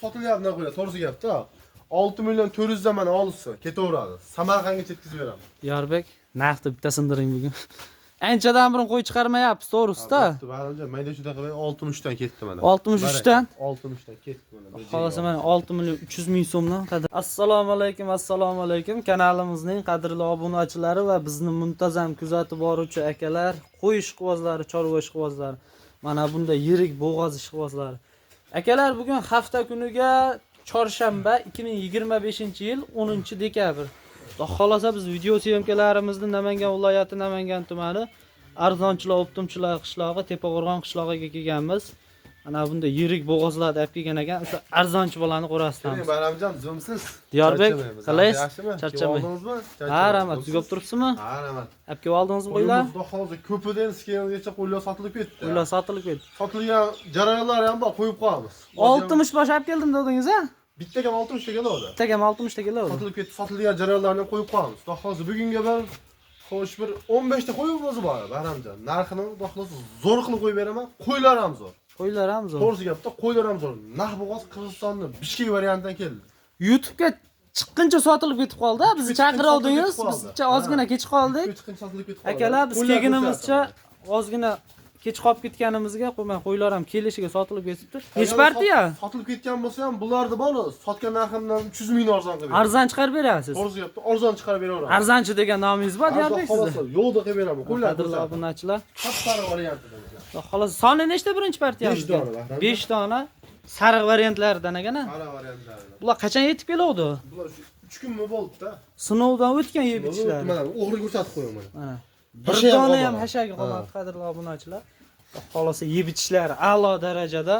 sotilyapti qo'ya, to'g'risi gapda. 6 million 400 dan mana olsa, ketaveradi. Samarqandga yetkazib beraman. Yorbek, narxni bitta sindiring bugun. Anchadan burun qo'y chiqarmayapsiz, to'g'risi-da. Baranja mayda shu daqiqa 63 dan ketdi mana. 63 dan? 63 dan ketdi mana. Xolos mana 6 million 300 ming so'mdan qadr. Assalomu alaykum. Kanalimizning qadrli obunachilari va bizni muntazam kuzatib boruvchi akalar, qo'y ishqibozlari, chorva ishqibozlari, mana bunda yirik bo'g'oz ishqibozlari. Akalar, bugun hafta kuniga chorshanba 2025-yil 10-dekabr. Xudo xolasa biz video syomkalarimizni Namangan viloyati Namangan tumani Arzonchilar Optimchilar qishlog'i Tepaqo'rg'on qishlog'iga kelganmiz. Mana bunda yirik bo'g'ozlarni olib kelgan ekan, o'sha arzonchi bolani ko'rasizmi? Bayramjon, zo'msiz? Diyorbek, qalaysiz? Yaxshimi? Charchamadingizmi? Ha, rahmat. Siz ko'p turibsizmi? Ha, rahmat. Olib kelib oldingizmi qo'ylar? Xudo xolasa ko'pidan skengacha qo'ylar sotilib ketdi. Qo'ylar sotilib ketdi. Sotilgan jarayonlar ham bor, qo'yib qo'yamiz. 60 bosh olib keldim dedingiz-a? Bittaga 60 ta keladi. Bittaga 60 ta keladi. Sotilib ketdi, sotilgan jarayonlarni qo'yib qo'yamiz. Xudo xolasa bugunga bir xo'sh bir 15 ta qo'yib o'zi bor, Bayramjon. Narxini xudo xolasa zo'r qilib qo'yib beraman. Qo'ylar ham zo'r. Qo'ylar ham zo'r. To'g'risi gapda, qo'ylar ham zo'r. Nahbog'oz Qirg'izistonning Bishkek variantidan keldi. YouTube'ga chiqquncha sotilib ketib qoldi. Bizni chaqirovdingiz, bizcha ozgina kech qoldik. Chiqqin sotilib ketib qoldi. Akalar, biz kelganimizcha ozgina kech qolib ketganimizga qo'ylar ham kelishiga sotilib ketibdi. Nech partiya? Sotilib ketgan bo'lsa ham bularni bor, sotgan narximdan 300 ming arzon qilib. Arzon chiqarib berasiz. To'g'risi gapda, arzon chiqarib beraman. Arzonchi degan nomingiz bor, Diyorbek siz. Yo'lda qilib beraman. Qo'ylar qadrli obunachilar. Qapqara variantida. Xolos, soni nechta birinchi partiyamiz? 5 dona. 5 dona sariq variantlaridan ekan. Qara variantlaridan. Bular qachon yetib keladi? Bular 3 kunmi bo'ldi-da. Sinovdan o'tgan yeb ichishlar. Mana o'g'ri ko'rsatib qo'yaman. Mana. Bir dona ham hashaga qolmadi, qadrli obunachilar. Xolosa yeb ichishlari a'lo darajada.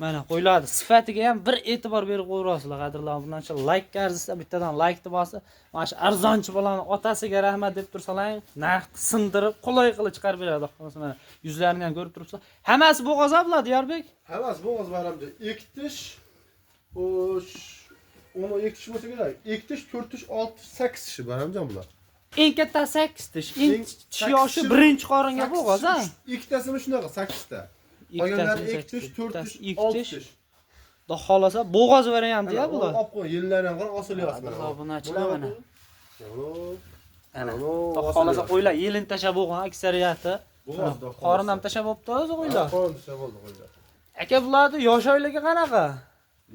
Mana qo'ylarni sifatiga ham bir e'tibor berib qo'yasizlar, qadrli obunachilar. Like qarzisa bittadan like bosib, mana shu arzonchi bolani otasiga rahmat deb tursalang, narxni sindirib, qulay qilib chiqarib beradi. Xolosa mana yuzlarini ham ko'rib turibsizlar. Hammasi bo'g'oz bo'ladi, Diyorbek. Hammasi bo'g'oz Bayramjon. Ektish, o'sh, uni ektish bo'lsa kerak. Ektish 4 tish, 6 tish, 8 tish Bayramjon bular. Eng katta 8 tish, eng yoshi birinchi qoringa bo'g'oz, ha? Ikkitasini shunaqa 8 ta. Qolganlari 2 tish, 4 tish, 6 tish. Xudo xolasa bo'g'oz varianti-ya bular. Olib qo'y, yillar ham qara osilyapti. Obunachilar mana. Ana. Xudo xolasa qo'ylar yelin tasha bo'lgan aksariyati. Bo'g'oz. Qorin ham tasha bo'libdi o'zi qo'ylar. Qorin tasha bo'ldi qo'ylar. Aka, bularni yosh oyligi qanaqa?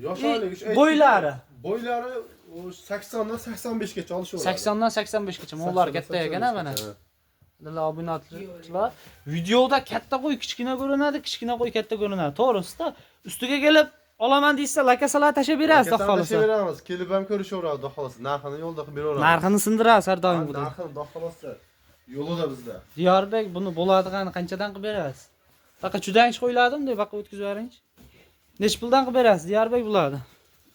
Yosh oyligi bo'ylari. Bo'ylari 80 dan 85 gacha olishaveradi. 80 dan 85 gacha. Mo'llar katta ekan mana. Qadrli obunachilar, videoda katta qo'y kichkina ko'rinadi, kichkina qo'y katta ko'rinadi. To'g'risi-da, ustiga kelib olaman deysa, lakasalar tashab berasiz, xudo xolasa. Tashab beramiz. Kelib ham ko'rishaveradi, xudo xolasa. Narxini yo'lda qilib beraveramiz. Narxini sindirasiz har doim bu. Narxini xudo xolasa yo'lida bizda. Diyorbek, buni bo'ladigan qanchadan qilib berasiz? Faqat judanch qo'yladimi deb vaqt o'tkazib beringchi. Nech puldan qilib berasiz, Diyorbek bularni?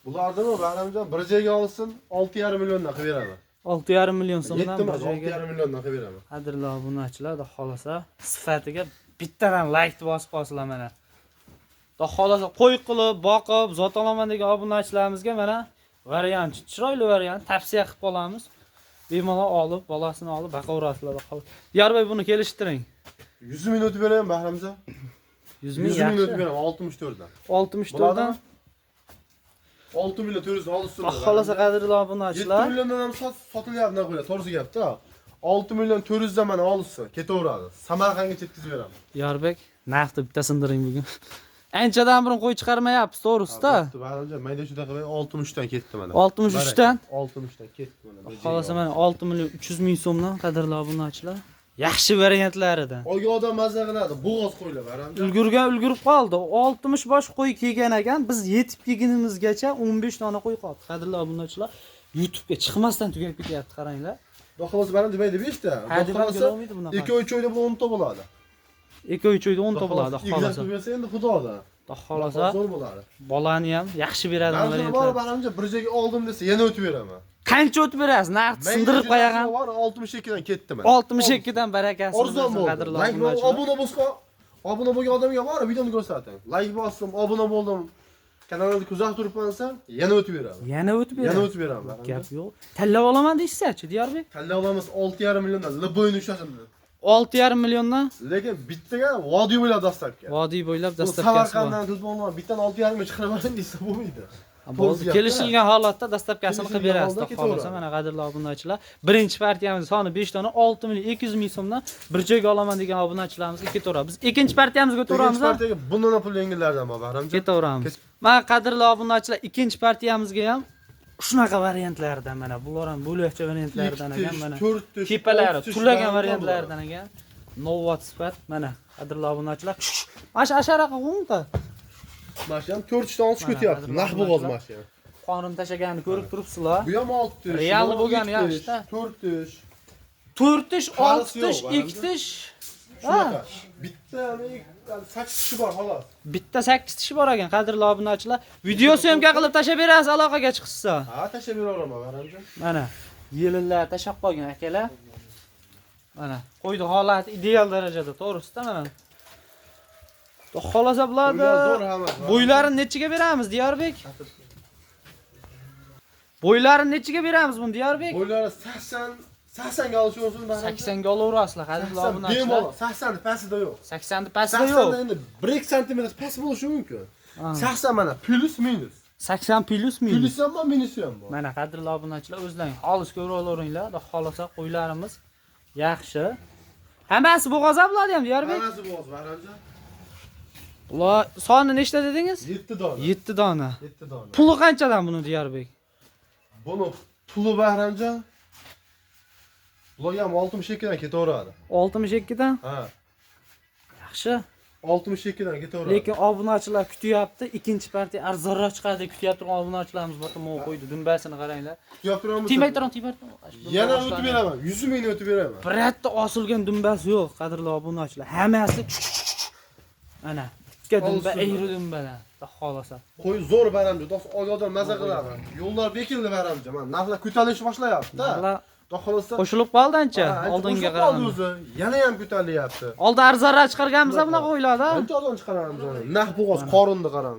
Bularni Bayramjon bir joyga olsin, 6,5 milliondan qilib beraman. 6,5 million so'mdan bir joyga 6,5 milliondan qilib beraman. Qadrli obunachilar, xudo xolasa, sifatiga bittadan like bosib qolsizlar mana. Xudo xolasa qo'y qilib, boqib, zot olaman degan obunachilarimizga mana variant, chiroyli variant tavsiya qilib qolamiz. Bemalol olib, bolasini olib baqaverasizlar, xudo xolasa. Diyorbek, buni kelishtiring. 100 minut beraman Bahramjon. 100 ming minut beraman 64 dan. 64 dan 6 million 400 olsin. Xolasa qadrli obunachilar. 7 milliondan ham sotilyapti qo'ylar, to'g'risi gapda. 6 million 400 dan mana olsa, ketaveradi. Samarqandga yetkazib beraman. Diyorbek, narxni bitta sindiring bugun. Anchadan burun qo'y chiqarmayapsiz, to'g'risi-da. Bayramjon, mayda shu daqiqa 63 dan ketdi mana. 63 dan? 63 dan ketdi mana. Xolasa mana 6 million 300 ming so'mdan, qadrli obunachilar. Yaxshi variantlaridan. Olgan odam mazza qiladi, bo'g'oz qo'ylar Bayramjon. Ulgurib qoldi. 60 bosh qo'y kelgan ekan, biz yetib kelgunimizgacha 15 dona qo'y qoldi. Qadrli obunachilar, YouTube'ga chiqmasdan tugab ketyapti, qaranglar. Xudo xolasa Bayramjon mayda 5 ta. Xudo xolasa 2-3 oyda bu 10 ta bo'ladi. 2-3 oyda 10 ta bo'ladi, xolasa. Bersa endi xudoda. Xudo xolasa zo'r bo'ladi. Bolani ham yaxshi beradi variantlar. Bayramjon bir joyga oldim desa, yana o'tib beraman. Qancha o'tib berasiz? Narxni sindirib qo'yagan. 62 dan ketdim. 62 dan barakasi. Arzon bo'ldi. Obuna bo'lsa, obuna bo'lgan odamga bor, videoni ko'rsating. Like bosdim, obuna bo'ldim. Kanalni kuzatib turibman, yana o'tib beraman. Yana o'tib beraman. Yana o'tib beraman. Gap yo'q. Tanlab olaman deysiz-chi, Diyorbek? Tanlab olamiz 6,5 milliondan. Liboyni ushlasin. 6,5 milliondan Lekin bittaga vodiy bo'ylab dastlabki. vodiy bo'ylab Bu dastlabkasi bor. Samarqanddan telefonlar bittan 6,5 chiqaraman desa bo'lmaydi. Bo'ldi. Kelishilgan holatda dastlabkasini qilib Kelishilgan berasiz. holda Xohlasa ketaveradi. mana qadrli obunachilar, birinchi partiyamiz soni 5 dona 6,2 million so'mdan bir joyga olaman degan obunachilarimizga ketaveramiz. Biz ikkinchi partiyamizga o'taveramiz. Ikkinchi partiyaga bundan pul yengillardan bor, Bahramjon. Ketaveramiz. Mana qadrli obunachilar, ikkinchi partiyamizga ham shunaqa variantlardan mana bular ham bo'lakcha variantlardan ekan mana. Tepalari tulagan variantlardan ekan. Novvat sifat mana qadrli obunachilar. Mana shu asharaqa qo'ngta. Mashina ham 4 ta olib ketyapti. Naq bo'g'oz mashina. Qonim tashaganini ko'rib turibsizlar. Bu ham 6 tish. Realni bo'lgani yaxshi-da. 4 tish. 4 tish, 6 Qarisi tish, yo'q, 2 tish. Shunaqa. Bitta 8 tishi bor xolos. Bitta 8 tishi bor ekan, qadrli obunachilar. Video syomka qilib tashab berasiz aloqaga chiqsa. Ha, tashab beraveraman, Bahramjon. Mana yelinlar tashab qo'ygan akalar. Mana qo'ydi holati ideal darajada, to'g'risida mana. Xohlasa bo'ladi. Zo'r hamma. Bo'ylarini nechiga beramiz, Diyorbek? Bo'ylarini nechiga beramiz buni, Diyorbek? Bo'ylari 80 ga olishi olsun, Bahramjon. 80 ga olaverasizlar, qadrli obunachilar. Bemalol, 80 ni pastida yo'q. 80 ni pastida 80 yo'q. da endi 1 sm past bo'lishi mumkin. 80 mana plus minus. 80 plus minus. Plus ham bor, minus ham bor. Mana qadrli obunachilar, o'zlaring xolis ko'rib olaveringlar. Xudo xolasa qo'ylarimiz yaxshi. Hammasi bo'g'oza bo'ladi ham, Diyorbek. Hammasi bo'g'oz, Bahramjon. Ular soni nechta dedingiz? 7 dona. 7 dona. 7 dona. Puli qanchadan buni, Diyorbek? Buni puli, Bahramjon. Bular ham 62 dan ketaveradi. 62 dan? Ha. Yaxshi. 62 dan ketaveradi. Lekin obunachilar kutyapti, ikkinchi partiya arzonroq chiqadi deb kutyapti obunachilarimiz. Botimon qo'ydi, dumbasini qaranglar. Kutyapti turamiz. Timay turing. Yana o'tib beraman. 100 ming o'tib beraman. Biratda osilgan dumbasi yo'q, qadrli obunachilar. Hammasi ana, ikka dumba, egri dumbadan. Xudo xolasa. Qo'y zo'r Bahramjon. Do'st oyoqdan maza qiladi. Yo'llar bekildi, Bahramjon. Mana narxlar ko'tarilish boshlayapti-da. Xudo xolasa. Qo'shilib qoldi ancha, oldinga qaraganda. Yana ham ko'tarilyapti. Oldin arzonroq chiqarganmiz bunaqa o'ylarda. Ancha ozon chiqaramiz uni. Naq bo'g'oz qorinni qarang.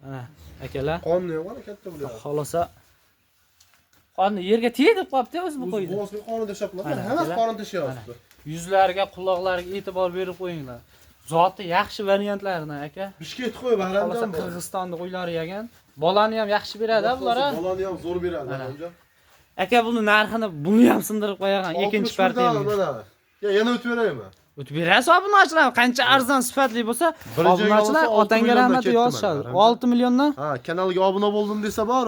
Mana, akalar. Qonni yo'q, mana katta bo'lyapti. Xolasa. Qonni yerga tegib qolibdi o'zi bu qo'ydi. Bo'g'ozga qorin tashab qo'yadi. Hammasi qorin tashyapti. Yuzlariga, quloqlariga e'tibor berib qo'yinglar. Zoti yaxshi variantlardan aka. Bishkek qo'y, Bahramjon. Qirg'izistonda qo'ylari yegan. Bolani ham yaxshi beradi bular. Bolani ham zo'r beradi, Bahramjon. Aka buni narxini buni ham sindirib qo'yagan ikkinchi partiyamiz. Yana o'tib beraymi? O'tib berasiz obunachilar, qancha arzon sifatli bo'lsa, obunachilar otanga rahmat yozishadi. 6 milliondan? Ha, kanalga obuna bo'ldim desa bor.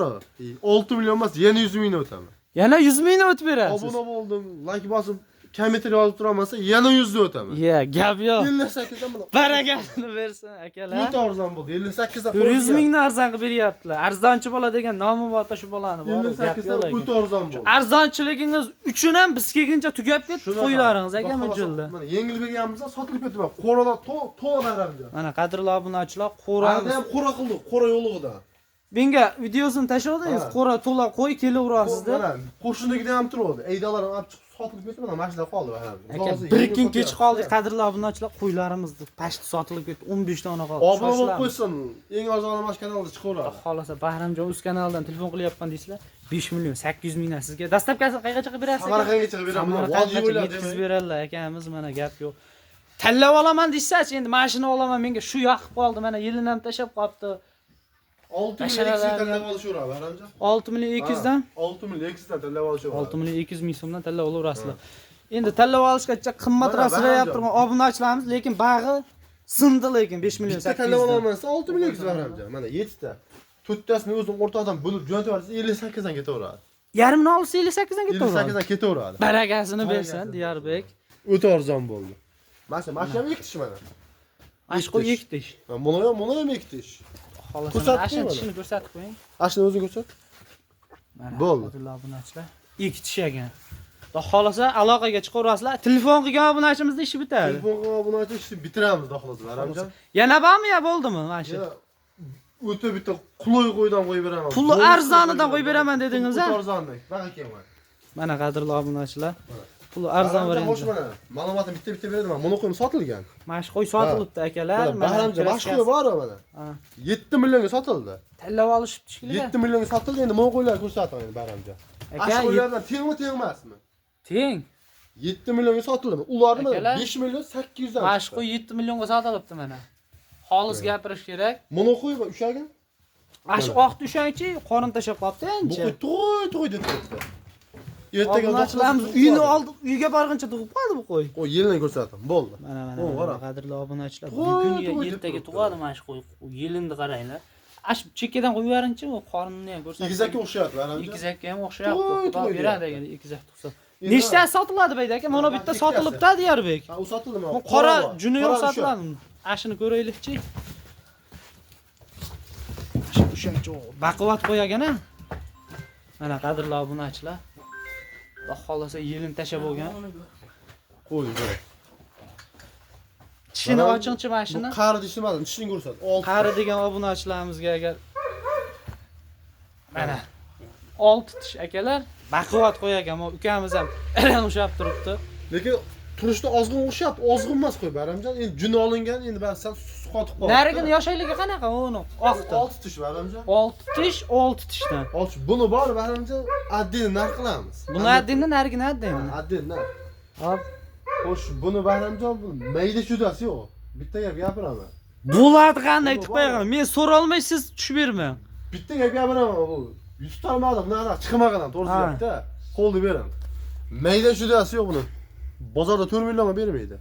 6 million emas, yana 100 ming o'taman. Yana 100 mingni o'tib berasiz. Obuna bo'ldim, like bosib, kommentariy yozib turamansa, yana 100 ni o'taman. Gap yo'q. 58 dan mana. Barakalni bersin akalar. O'ta arzon bo'ldi. 58 dan. 400 mingni arzon qilib beryaptilar. Arzonchi bola degan nomi bor, shu bolani bor. 58 dan o'ta arzon bo'ldi. Arzonchiligingiz uchun ham biz kelguncha tugab ketdi qo'ylaringiz aka mijildi. Mana yengil berganmiz, sotilib ketdi. Qo'ralar to'g'ri Bahramjon. Mana qadrli obunachilar, qo'ramiz. Ham qo'ra qildik, qo'ra yo'lig'idan. Menga videosini tashladingiz, qo'ra to'la qo'y kelaverasizda. Mana qo'shnikidan ham turadi. Eydalar ham olib chiqib sotilib ketdi, mana mashina qoldi Bahramjon. Aka bir kun kech qoldik qadrli obunachilar, qo'ylarimizni pashti sotilib ketdi, 15 dona qoldi. Obuna bo'lib qo'ysin, eng arzon mash kanalda chiqaveradi. Xohlasa Bahramjon o'z kanalidan telefon qilyapman deysizlar, 5 million 800 mingdan sizga dastlabkasini qayerga chiqib berasiz? Samarqandga chiqib beraman. Vodiy bo'ylab yetkazib beradilar akamiz, mana gap yo'q. Tanlab olaman deysiz-chi, endi mashina olaman, menga shu yoqib qoldi, mana yilini ham tashab qolibdi. 6 million 200 dan tanlab olishaveradi, Bahramjon. 6 million 200 dan? 6 million 200 dan tanlab olishaveradi. 6 million 200 ming so'mdan tanlab olaverasizlar. Endi tanlab olishgacha qimmatroq so'rayapti turgan obunachilarimiz, lekin bag'i sindi, lekin 5 million 800 tanlab dan. ololmasa 6 million 200 Bahramjon. Mana 7 ta. 4tasini o'zing o'rtadan bo'lib jo'natib yuborsa 58 dan ketaveradi. Yarimni olsa 58 dan ketaveradi. 58 dan ketaveradi. Barakasini bersin, Diyorbek. O'ta arzon bo'ldi. Mashina ham ikkitish mana. Mashqo ektish. Buni ham ikkitish. Xohlasan, ashni tishini ko'rsatib qo'ying. Ashni o'zing ko'rsat. Mana bo'ldi. Obunachilar ikkitish ekan. Xudo xolasa aloqaga chiqaverasizlar. Telefon qilgan obunachimizning ishi bitadi. Telefonga obunachi ishni bitiramiz, xudo xolasa, Bahramjon. Yana bormi yo bo'ldimi mana shu? O'ta bitta quloy qo'ydan qo'yib beraman. Puli arzonidan qo'yib beraman dedingiz-a? Arzondan. Baqa kelman. Mana qadrli obunachilar. Puli arzon variant. variant. Mana ma'lumotni bitta berdim. Buni qo'yim sotilgan. Mana shu qo'y sotilibdi akalar. Bahramjon, mana shu qo'y bor mana. 7 millionga sotildi. Tanlab olishibdi shekilli. 7 millionga sotildi, endi mana qo'ylar ko'rsating endi Bahramjon. Aka, qo'ylardan tengmi, teng emasmi? Teng. 7 milyonga sotildi. Ularni Akalar, 5 milyon 800 dan. Mana shu qo'y 7 millionga sotilibdi mana. Xolis gapirish kerak. Buni qo'y va ushagan. Mana shu oq tushangchi qorin tashab qolibdi Bu ancha. qo'y to'y deb ketdi. Ertaga Obunachilarimiz uyini oldik, uyga borguncha tug'ib qoldi bu qo'y. Qo'y yilini ko'rsatim. Bo'ldi. Mana qadrli obunachilar, Qo'y, bugunga to'y deb ertaga turibdi. tug'adi mana shu qo'y. Yilini qaranglar. Ash chekkadan qo'yib yuboringchi, u qorinni ham ko'rsatib. Egizakka o'xshayapti, manimcha. Egizakka ham o'xshayapti. To'y, Xudo to'y beradi deyapti. agar egizak tug'sa. Nechtasi sotiladi bayda aka? Mana bitta sotilibdi Diyarbek. Ha, u sotildimi? Bu qora juni yo'q sotiladi. Ashini ko'raylikchi. O'shancha baquvvat qo'yagan-a. Mana qadrli obunachilar. Xudo xolasa yilin tashab bo'lgan. Qo'y. Tishini ochingchi mana shuni. Bu qari dishmadim, tishini ko'rsat. Qari degan obunachilarimizga agar mana 6 tish akalar baquvvat qo'yagan. Ukamiz ham ushab turibdi. Lekin turishda ozg'in o'xshayapti. Ozg'in emas qo'y, Baramjon. Endi juni olingan, endi bas sal qotib qoldi. Narigini yoshayligi qanaqa uni? Oqdi. 6 tish, Baramjon. 6 tishdan. Buni bor, Baramjon. Addini narx qilamiz. Buni addinni narigini addinmi? Addin narx. Hop. Xo'sh, buni Baramjon mayda chudasi yo'q. Bitta gap gapiraman. Bo'ladi qanday aytib qo'yaman. Men so'rolmay siz tushib bermang. Bitta gap gapiraman bu. Yutarmadim, nariq chiqmagan, to'g'risi gapda. Qo'lni bering. Mayda chudasi yo'q buni. Bozorda 4 millionga bermaydi.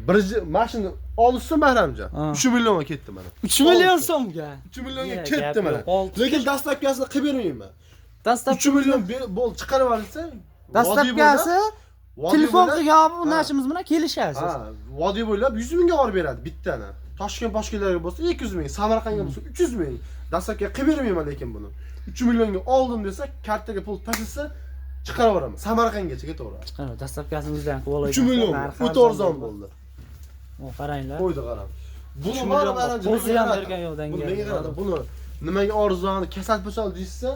Bir mashina olishsa Bahramjon 3 millionga ketdi mana. 3 million so'mga. 3 millionga ketdi mana. Lekin dastlabkasini qilib bermayman. 3 million bo'l chiqarib olsa, dastlabkasi telefon qilgan unashimiz bilan kelishasiz. Ha, vodiy bo'ylab 100 mingga olib beradi bittani. Toshkent boshqalarga bo'lsa 200 ming, Samarqandga bo'lsa 300 ming. Dastlabki qilib bermayman lekin buni. 3 millionga oldim desa, kartaga pul tashisa chiqarib yuboraman. Samarqandgacha ketaveradi. Chiqarib, dastlabkasini o'zidan qilib oladi. 3 million o'ta arzon bo'ldi. O qaranglar. Qo'ydi qarab. Buni o'zi ham bergan yo'qdan keldi. Buni nimaga arzon, kasal bo'lsa deysa,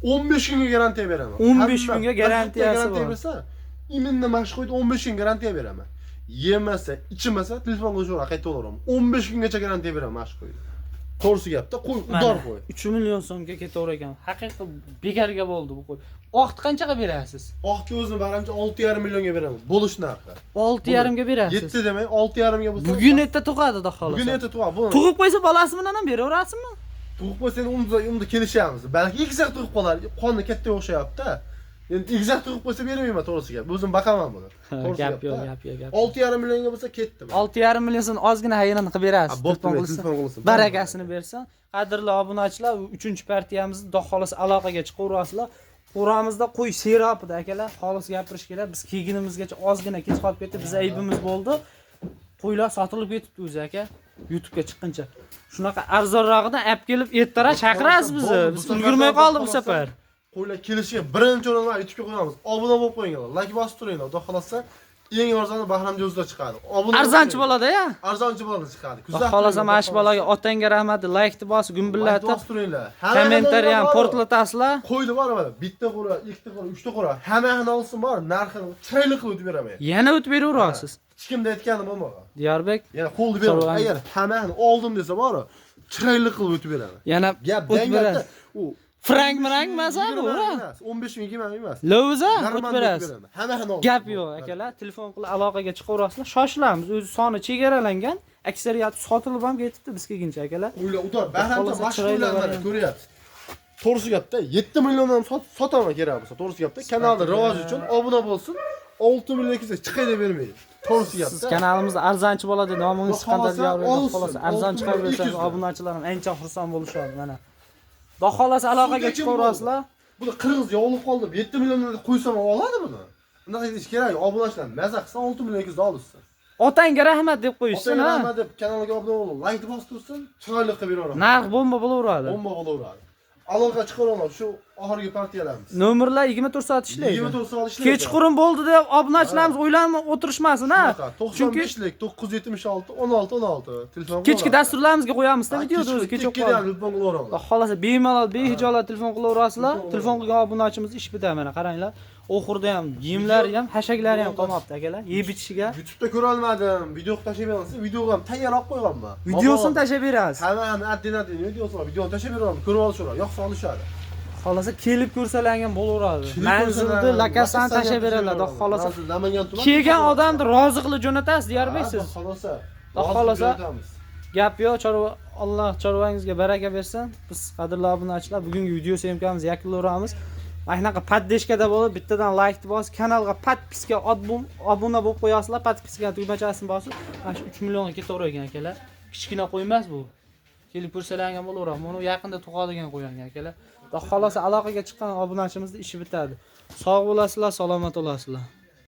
15 kunga garantiya beraman. 15 kunga garantiyasi bor. Bersa, iminni mashg'ulot 15 kun garantiya beraman. Yemasa, ichmasa, telefon qo'shib qayta olaveraman. 15 kungacha garantiya beraman mashg'ulot. To'g'risi gapda, qo'y, udor qo'y. 3 million so'mga ketaverar ekan. Haqiqiy bekarga bo'ldi bu qo'y. Oqni qanchaga berasiz? Oqni o'zini baramcha 6,5 millionga beraman. Bo'lish narxi. 6,5 ga berasiz. 7 demay, 6,5 ga bo'lsa. Bugun erta tug'adi xudo xolasa. Bugun erta tug'adi. Tug'ib qo'ysa bolasi bilan ham beraverasizmi? Tug'ib qo'ysa unda kelishamiz. Balki egizak tug'ib qolar. Qonni katta o'xshayapti. Endi egizak tug'ib qo'ysa bermayman to'g'risi gap. O'zim baqaman buni. Gap yo'q, gap yo'q, gap. 6,5 millionga bo'lsa ketdi. 6,5 million so'm ozgina hayronini qilib berasiz. Telefon qilsa. Barakasini bersan. Qadrli obunachilar, 3-partiyamizni xudo xolasa aloqaga chiqaverasizlar. Qo'ramizda qo'y serapida akalar, xolis gapirish kerak. Biz kelgunimizgacha ozgina kech qolib ketdi, biz aybimiz bo'ldi. Qo'ylar sotilib ketibdi o'zi aka. YouTube'ga chiqqancha. Shunaqa arzonrog'idan olib kelib ertaroq chaqirasiz bizni. Biz ulgurmay qoldik bu safar. Qo'ylar kelishiga birinchi o'rinda YouTube'ga qo'yamiz. Obuna bo'lib qo'yinglar, like bosib turinglar. Xudo xolasa eng arzoni Bahramjon o'zida chiqadi. Arzonchi bo'ladi-ya. Arzonchi bo'ladi chiqadi. Xudo xolasa mana shu bolaga otangga rahmat, like bosib, gumbillatib, bosib turinglar. kommentariy ham portlatasizlar. Qo'ydi bor mana. Bitta qo'ra, ikkita qo'ra, uchta qo'ra, hammasini olsin bor, narxini chiroyli qilib o'tib beraman. Yana o'tib beraverasiz. Hech kimda aytganim bo'lmagan. Diyarbek. Yana qo'lni beraman. Agar hammasini oldim desa bor, chiroyli qilib o'tib beraman. Yana gap o'tib berasiz. U Frank emas bu, ura. 15 ming emas. Lo'za o'tib berasiz. Hammasini oldim. Gap yo'q akalar, telefon qilib aloqaga chiqaverasizlar. Shoshilamiz. O'zi soni chegaralangan. Aksariyati sotilib ham ketibdi biz kelguncha akalar. O'yla udor, Bahramjon mashhurlarni ko'ryapsiz. To'g'risi gapda 7 milliondan sotaman kerak bo'lsa, to'g'risi gapda kanalda rivoj uchun obuna bo'lsin, 6 million kelsa chiqay deb bermaydi. To'g'risi gapda. Siz kanalimizda arzonchi bo'ladi, nomingiz chiqqanda deyapsiz. Xolos arzon chiqarib bersangiz, obunachilar ham ancha xursand bo'lishadi mana. Xudo xolasa aloqaga chiqaverasizlar. Buni qirg'iz yog'ilib qoldi. 7 milliondan qo'ysam oladi buni. Bunaqa deyish kerak. Obunachilar maza qilsa 6 million kelsa olsin. Otangga rahmat deb qo'yishsin, ha. Rahmat deb kanalga obuna bo'lib, like bosib tursin, chiroyli qilib beraveradi. Narx bomba bo'laveradi. Bomba bo'laveradi. Aloqa chiqaroqlar shu oxirgi partiyalarimiz. Nomerlar 24 soat ishlaydi. 24 soat ishlaydi. Kechqurun bo'ldi deb obunachilarimiz o'ylanib o'tirishmasin, ha. 95lik 976 16 16 telefon. Kechki dasturlarimizga qo'yamiz-da videoda o'zi kecha qo'yamiz. Telefon qilaveramiz. Xohlasa bemalol, behijolat telefon qilaverasizlar. Telefon qilgan obunachimiz ish bitadi mana, qaranglar. Oxirda ham kiyimlari ham, hashaklari ham qolmabdi akalar. Yeb ichishga. YouTube'da ko'ra olmadim. Video tashib beraman. Videoga ham tayyorlab qo'yganman. Videosini tashab berasiz. Hammani videosini tashib beraman. Ko'rib olishadi. Yo'qsa olishadi. Xolasa kelib ko'rsalangan bo'laveradi. Manzilni lokasiyani tashab beradi. Xolasa Namangan tuman. kelgan odamni rozi qilib jo'natasiz, Diyorbek siz. Xolasa. Xohlasa gap yo'q, chorva Alloh chorvangizga baraka bersin. Biz qadrli obunachilar bugungi video syomkamizni yakunlaymiz. Mana shunaqa paddeshkada bo'lib, bittadan like bosib, kanalga podpiska obuna bo'lib qo'yasizlar, podpiska tugmachasini bosib, mana shu 3 millionga ketaverar ekan akalar. Kichkina qo'y emas bu. Kelib ko'rsalangan bo'laveradi. Buni yaqinda tug'adigan qo'ygan akalar. Xudo xolasa aloqaga chiqqan obunachimizning ishi bitadi. Sog' bo'lasizlar, salomat bo'lasizlar.